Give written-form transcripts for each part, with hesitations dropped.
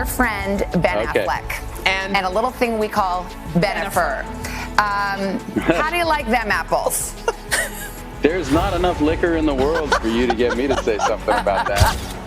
your friend Ben Affleck and a little thing we call Bennifer. How do you like them apples? There's not enough liquor in the world for you to get me to say something about that.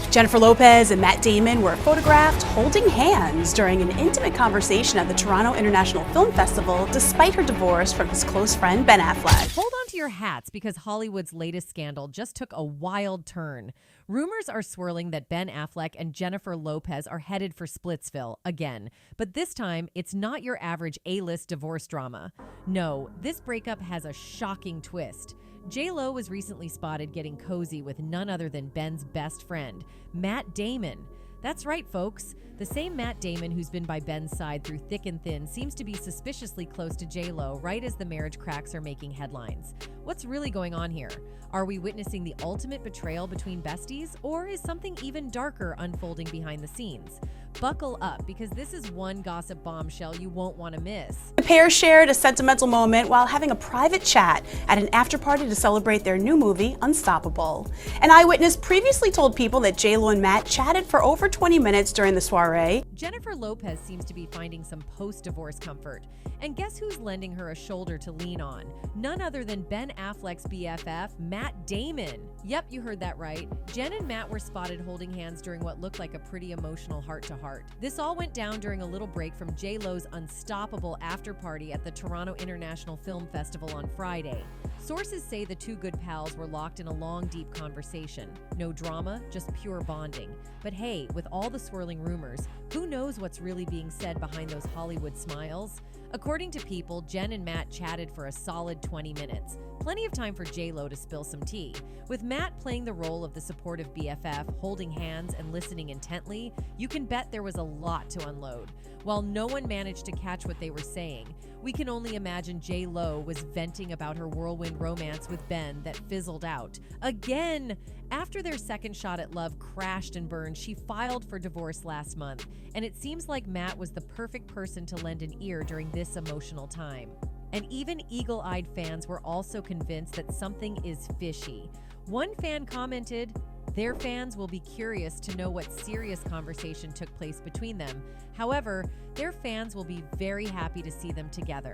Jennifer Lopez and Matt Damon were photographed holding hands during an intimate conversation at the Toronto International Film Festival, despite her divorce from his close friend Ben Affleck. Hold on to your hats because Hollywood's latest scandal just took a wild turn. Rumors are swirling that Ben Affleck and Jennifer Lopez are headed for Splitsville again. But this time, it's not your average A-list divorce drama. No, this breakup has a shocking twist. JLo was recently spotted getting cozy with none other than Ben's best friend, Matt Damon. That's right, folks. The same Matt Damon who's been by Ben's side through thick and thin seems to be suspiciously close to JLo right as the marriage cracks are making headlines. What's really going on here? Are we witnessing the ultimate betrayal between besties, or is something even darker unfolding behind the scenes? Buckle up, because this is one gossip bombshell you won't want to miss. The pair shared a sentimental moment while having a private chat at an after-party to celebrate their new movie, Unstoppable. An eyewitness previously told People that JLo and Matt chatted for over 20 minutes during the soiree. Jennifer Lopez seems to be finding some post-divorce comfort. And guess who's lending her a shoulder to lean on? None other than Ben Affleck's BFF, Matt Damon. Yep, you heard that right. Jen and Matt were spotted holding hands during what looked like a pretty emotional heart-to-heart. This all went down during a little break from JLo's Unstoppable after party at the Toronto International Film Festival on Friday. Sources say the two good pals were locked in a long, deep conversation. No drama, just pure bonding. But hey, with all the swirling rumors, who knows what's really being said behind those Hollywood smiles? According to People, Jen and Matt chatted for a solid 20 minutes. Plenty of time for JLo to spill some tea. With Matt playing the role of the supportive BFF, holding hands and listening intently, you can bet there was a lot to unload. While no one managed to catch what they were saying, we can only imagine JLo was venting about her whirlwind romance with Ben that fizzled out. Again! After their second shot at love crashed and burned, she filed for divorce last month, and it seems like Matt was the perfect person to lend an ear during this emotional time. And even eagle-eyed fans were also convinced that something is fishy. One fan commented, their fans will be curious to know what serious conversation took place between them. However, their fans will be very happy to see them together.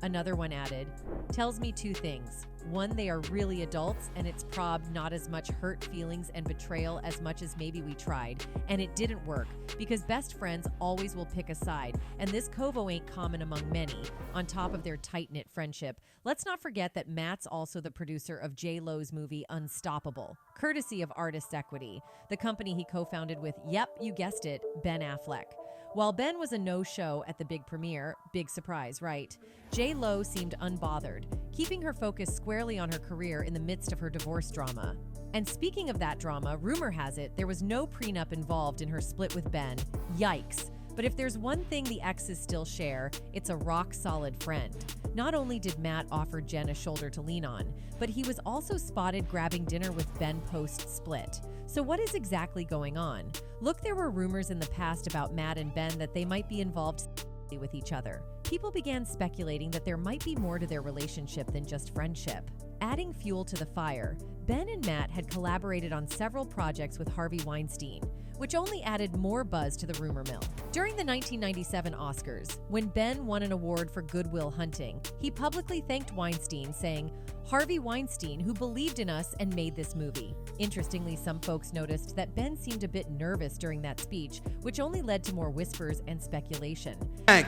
Another one added, tells me two things. One, they are really adults, and it's probably not as much hurt feelings and betrayal as much as maybe we tried. And it didn't work, because best friends always will pick a side, and this covo ain't common among many. On top of their tight-knit friendship, let's not forget that Matt's also the producer of JLo's movie Unstoppable, courtesy of Artists Equity, the company he co-founded with, yep, you guessed it, Ben Affleck. While Ben was a no-show at the big premiere, big surprise, right? JLo seemed unbothered, keeping her focus squarely on her career in the midst of her divorce drama. And speaking of that drama, rumor has it there was no prenup involved in her split with Ben. Yikes. But if there's one thing the exes still share, it's a rock-solid friend. Not only did Matt offer Jen a shoulder to lean on, but he was also spotted grabbing dinner with Ben post-split. So what is exactly going on? Look, there were rumors in the past about Matt and Ben that they might be involved with each other. People began speculating that there might be more to their relationship than just friendship. Adding fuel to the fire, Ben and Matt had collaborated on several projects with Harvey Weinstein, which only added more buzz to the rumor mill. During the 1997 Oscars, when Ben won an award for Good Will Hunting, he publicly thanked Weinstein, saying, "Harvey Weinstein, who believed in us and made this movie." Interestingly, some folks noticed that Ben seemed a bit nervous during that speech, which only led to more whispers and speculation. Thank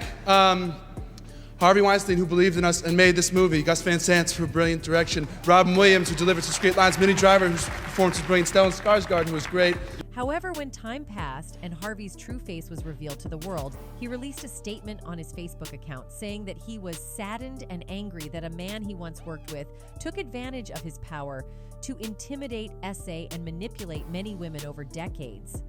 Harvey Weinstein, who believed in us and made this movie. Gus Van Sant for brilliant direction. Robin Williams, who delivered some great lines. Minnie Driver, whose performance was brilliant. Stellan Skarsgård, who was great. However, when time passed and Harvey's true face was revealed to the world, he released a statement on his Facebook account saying that he was saddened and angry that a man he once worked with took advantage of his power to intimidate, essay, and manipulate many women over decades.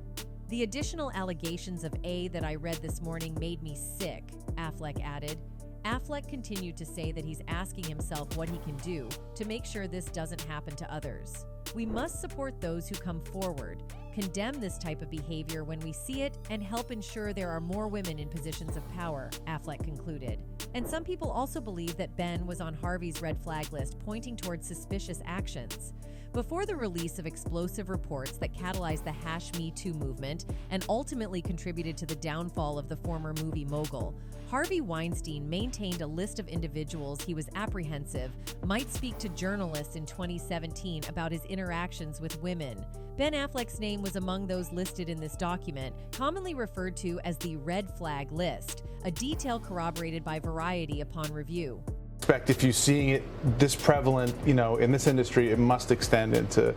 "The additional allegations of A that I read this morning made me sick," Affleck added. Affleck continued to say that he's asking himself what he can do to make sure this doesn't happen to others. We must support those who come forward, condemn this type of behavior when we see it, and help ensure there are more women in positions of power, Affleck concluded. And some people also believe that Ben was on Harvey's red flag list, pointing towards suspicious actions. Before the release of explosive reports that catalyzed the #MeToo movement and ultimately contributed to the downfall of the former movie mogul, Harvey Weinstein maintained a list of individuals he was apprehensive might speak to journalists in 2017 about his interactions with women. Ben Affleck's name was among those listed in this document, commonly referred to as the red flag list, a detail corroborated by Variety upon review. If you're seeing it this prevalent, in this industry, it must extend into,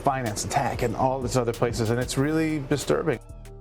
finance and tech and all these other places, and it's really disturbing.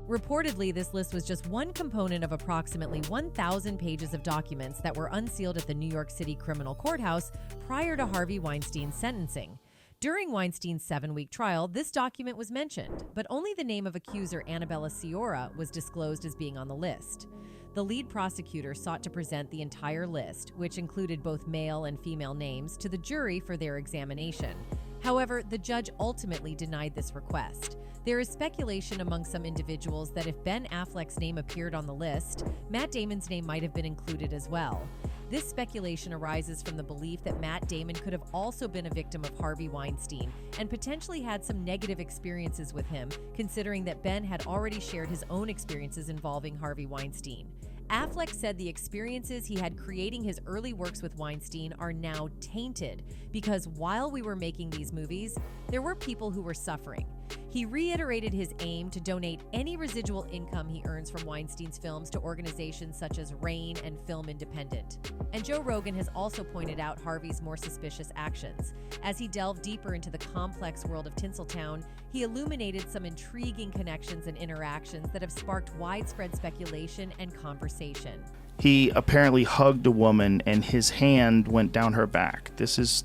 Reportedly, this list was just one component of approximately 1,000 pages of documents that were unsealed at the New York City criminal courthouse prior to Harvey Weinstein's sentencing. During Weinstein's 7-week trial, this document was mentioned, but only the name of accuser Annabella Sciorra was disclosed as being on the list. The lead prosecutor sought to present the entire list, which included both male and female names, to the jury for their examination. However, the judge ultimately denied this request. There is speculation among some individuals that if Ben Affleck's name appeared on the list, Matt Damon's name might have been included as well. This speculation arises from the belief that Matt Damon could have also been a victim of Harvey Weinstein and potentially had some negative experiences with him, considering that Ben had already shared his own experiences involving Harvey Weinstein. Affleck said the experiences he had creating his early works with Weinstein are now tainted because while we were making these movies, there were people who were suffering. He reiterated his aim to donate any residual income he earns from Weinstein's films to organizations such as RAINN and Film Independent. And Joe Rogan has also pointed out Harvey's more suspicious actions. As he delved deeper into the complex world of Tinseltown, he illuminated some intriguing connections and interactions that have sparked widespread speculation and conversation. He apparently hugged a woman and his hand went down her back. This is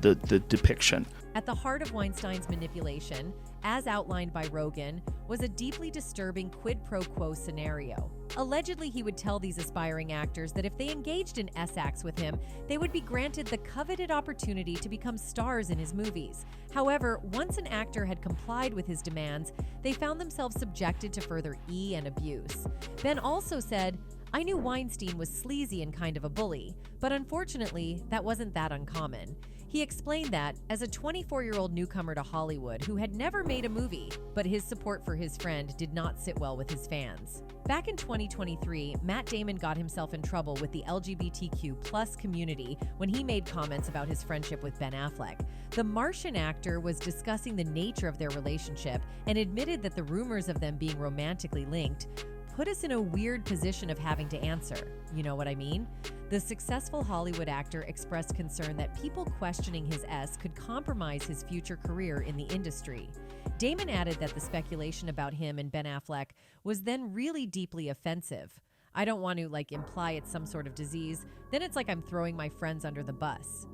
the depiction. At the heart of Weinstein's manipulation, as outlined by Rogan, was a deeply disturbing quid pro quo scenario. Allegedly, he would tell these aspiring actors that if they engaged in S-acts with him, they would be granted the coveted opportunity to become stars in his movies. However, once an actor had complied with his demands, they found themselves subjected to further E and abuse. Ben also said, "I knew Weinstein was sleazy and kind of a bully, but unfortunately, that wasn't that uncommon." He explained that, as a 24-year-old newcomer to Hollywood who had never made a movie, but his support for his friend did not sit well with his fans. Back in 2023, Matt Damon got himself in trouble with the LGBTQ+ community when he made comments about his friendship with Ben Affleck. The Martian actor was discussing the nature of their relationship and admitted that the rumors of them being romantically linked put us in a weird position of having to answer. You know what I mean? The successful Hollywood actor expressed concern that people questioning his S could compromise his future career in the industry. Damon added that the speculation about him and Ben Affleck was then really deeply offensive. "I don't want to imply it's some sort of disease, then it's like I'm throwing my friends under the bus."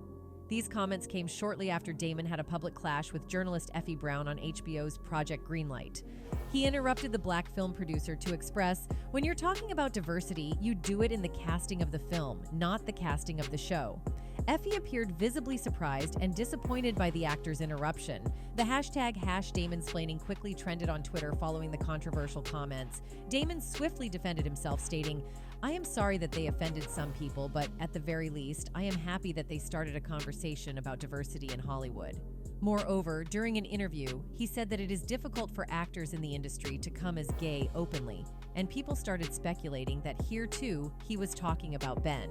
These comments came shortly after Damon had a public clash with journalist Effie Brown on HBO's Project Greenlight. He interrupted the black film producer to express, "When you're talking about diversity, you do it in the casting of the film, not the casting of the show." Effie appeared visibly surprised and disappointed by the actor's interruption. The hashtag #DamonSplaining quickly trended on Twitter following the controversial comments. Damon swiftly defended himself, stating, "I am sorry that they offended some people, but at the very least, I am happy that they started a conversation about diversity in Hollywood." Moreover, during an interview, he said that it is difficult for actors in the industry to come as gay openly, and people started speculating that here too, he was talking about Ben.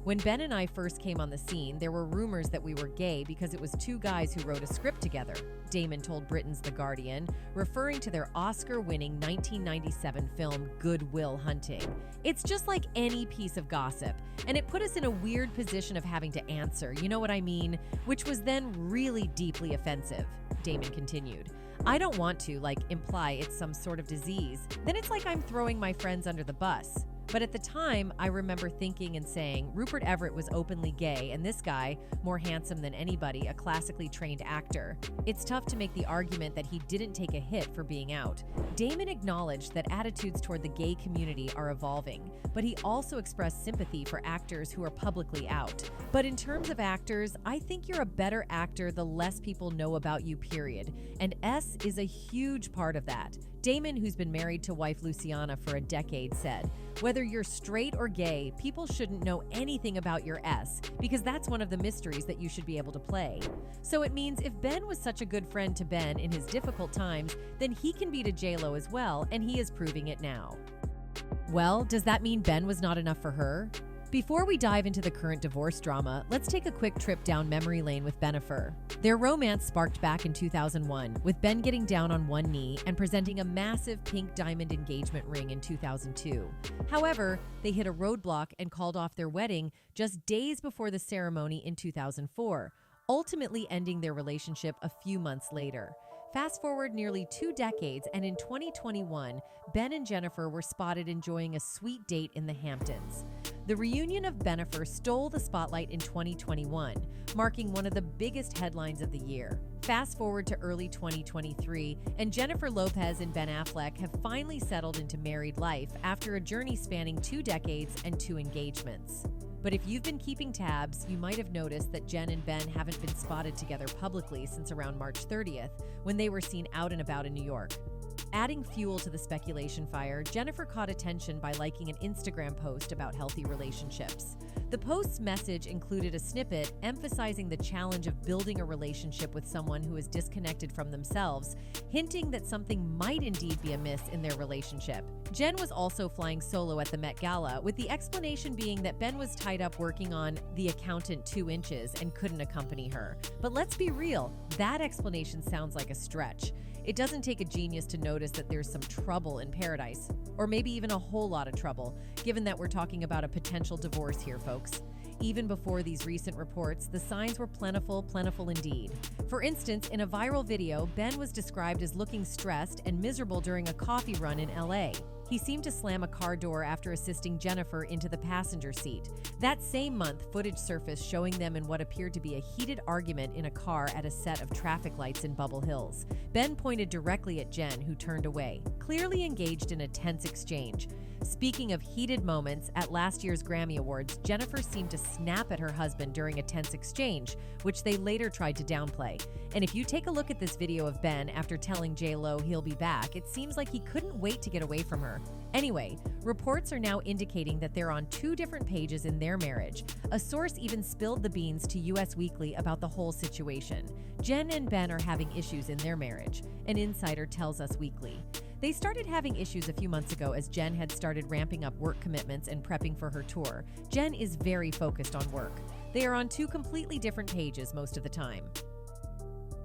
When Ben and I first came on the scene, there were rumors that we were gay because it was two guys who wrote a script together, Damon told Britain's The Guardian, referring to their Oscar-winning 1997 film Good Will Hunting. "It's just like any piece of gossip, and it put us in a weird position of having to answer, you know what I mean? Which was then really deeply offensive," Damon continued. "I don't want to, imply it's some sort of disease. Then it's like I'm throwing my friends under the bus. But at the time, I remember thinking and saying Rupert Everett was openly gay, and this guy, more handsome than anybody, a classically trained actor. It's tough to make the argument that he didn't take a hit for being out. Damon acknowledged that attitudes toward the gay community are evolving, but he also expressed sympathy for actors who are publicly out. But in terms of actors, I think you're a better actor the less people know about you, period. And S is a huge part of that. Damon, who's been married to wife Luciana for a decade, said, "Whether you're straight or gay, people shouldn't know anything about your S, because that's one of the mysteries that you should be able to play." So it means if Ben was such a good friend to Ben in his difficult times, then he can be to JLo as well, and he is proving it now. Well, does that mean Ben was not enough for her? Before we dive into the current divorce drama, let's take a quick trip down memory lane with Bennifer. Their romance sparked back in 2001, with Ben getting down on one knee and presenting a massive pink diamond engagement ring in 2002. However, they hit a roadblock and called off their wedding just days before the ceremony in 2004, ultimately ending their relationship a few months later. Fast forward nearly 2 decades, and in 2021, Ben and Jennifer were spotted enjoying a sweet date in the Hamptons. The reunion of Bennifer stole the spotlight in 2021, marking one of the biggest headlines of the year. Fast forward to early 2023, and Jennifer Lopez and Ben Affleck have finally settled into married life after a journey spanning 2 decades and 2 engagements. But if you've been keeping tabs, you might have noticed that Jen and Ben haven't been spotted together publicly since around March 30th, when they were seen out and about in New York. Adding fuel to the speculation fire, Jennifer caught attention by liking an Instagram post about healthy relationships. The post's message included a snippet emphasizing the challenge of building a relationship with someone who is disconnected from themselves, hinting that something might indeed be amiss in their relationship. Jen was also flying solo at the Met Gala, with the explanation being that Ben was tied up working on The Accountant 2 Inches and couldn't accompany her. But let's be real, that explanation sounds like a stretch. It doesn't take a genius to notice that there's some trouble in paradise, or maybe even a whole lot of trouble, given that we're talking about a potential divorce here, folks. Even before these recent reports, the signs were plentiful indeed. For instance, in a viral video, Ben was described as looking stressed and miserable during a coffee run in LA. He seemed to slam a car door after assisting Jennifer into the passenger seat. That same month, footage surfaced showing them in what appeared to be a heated argument in a car at a set of traffic lights in Bubble Hills. Ben pointed directly at Jen, who turned away, clearly engaged in a tense exchange. Speaking of heated moments, at last year's Grammy Awards, Jennifer seemed to snap at her husband during a tense exchange, which they later tried to downplay. And if you take a look at this video of Ben after telling JLo he'll be back, it seems like he couldn't wait to get away from her. Anyway, reports are now indicating that they're on 2 different pages in their marriage. A source even spilled the beans to US Weekly about the whole situation. Jen and Ben are having issues in their marriage, an insider tells Us Weekly. They started having issues a few months ago as Jen had started ramping up work commitments and prepping for her tour. Jen is very focused on work. They are on 2 completely different pages most of the time.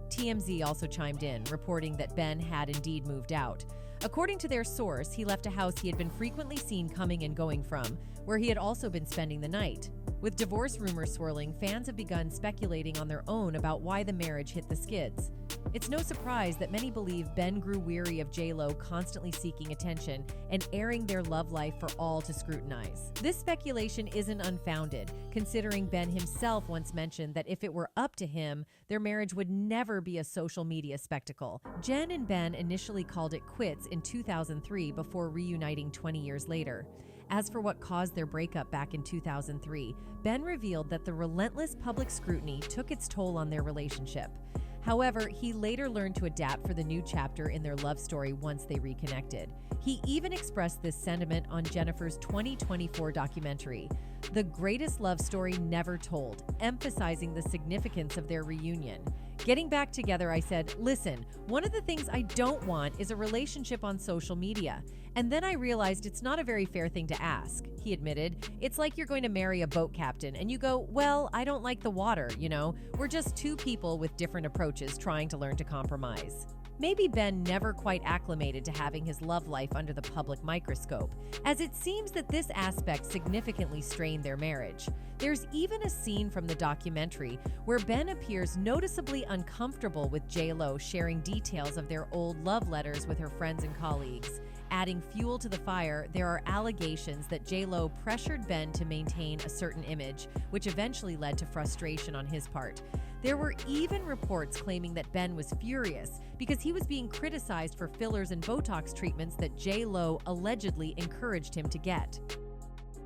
TMZ also chimed in, reporting that Ben had indeed moved out. According to their source, he left a house he had been frequently seen coming and going from, where he had also been spending the night. With divorce rumors swirling, fans have begun speculating on their own about why the marriage hit the skids. It's no surprise that many believe Ben grew weary of JLo constantly seeking attention and airing their love life for all to scrutinize. This speculation isn't unfounded, considering Ben himself once mentioned that if it were up to him, their marriage would never be a social media spectacle. Jen and Ben initially called it quits in 2003 before reuniting 20 years later. As for what caused their breakup back in 2003, Ben revealed that the relentless public scrutiny took its toll on their relationship. However, he later learned to adapt for the new chapter in their love story once they reconnected. He even expressed this sentiment on Jennifer's 2024 documentary, The Greatest Love Story Never Told, emphasizing the significance of their reunion. Getting back together, I said, listen, one of the things I don't want is a relationship on social media. And then I realized it's not a very fair thing to ask, he admitted. It's like you're going to marry a boat captain and you go, well, I don't like the water, you know? We're just 2 people with different approaches trying to learn to compromise. Maybe Ben never quite acclimated to having his love life under the public microscope, as it seems that this aspect significantly strained their marriage. There's even a scene from the documentary where Ben appears noticeably uncomfortable with JLo sharing details of their old love letters with her friends and colleagues. Adding fuel to the fire, there are allegations that JLo pressured Ben to maintain a certain image, which eventually led to frustration on his part. There were even reports claiming that Ben was furious because he was being criticized for fillers and Botox treatments that JLo allegedly encouraged him to get.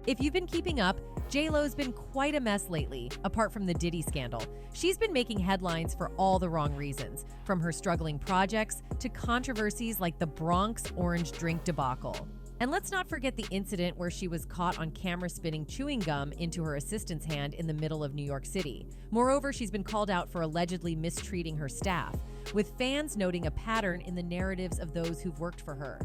If you've been keeping up, JLo's been quite a mess lately, apart from the Diddy scandal. She's been making headlines for all the wrong reasons, from her struggling projects to controversies like the Bronx orange drink debacle. And let's not forget the incident where she was caught on camera spitting chewing gum into her assistant's hand in the middle of New York City. Moreover, she's been called out for allegedly mistreating her staff, with fans noting a pattern in the narratives of those who've worked for her.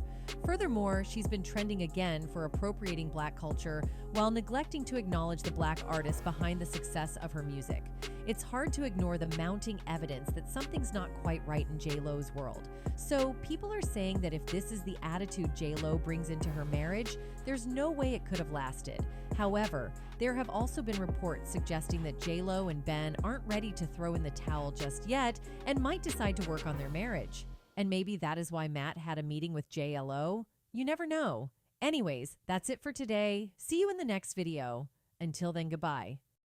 Furthermore, she's been trending again for appropriating Black culture while neglecting to acknowledge the Black artists behind the success of her music. It's hard to ignore the mounting evidence that something's not quite right in JLo's world. So people are saying that if this is the attitude JLo brings into her marriage, there's no way it could have lasted. However, there have also been reports suggesting that JLo and Ben aren't ready to throw in the towel just yet and might decide to work on their marriage. And maybe that is why Matt had a meeting with JLo. You never know. Anyways, that's it for today. See you in the next video. Until then, goodbye.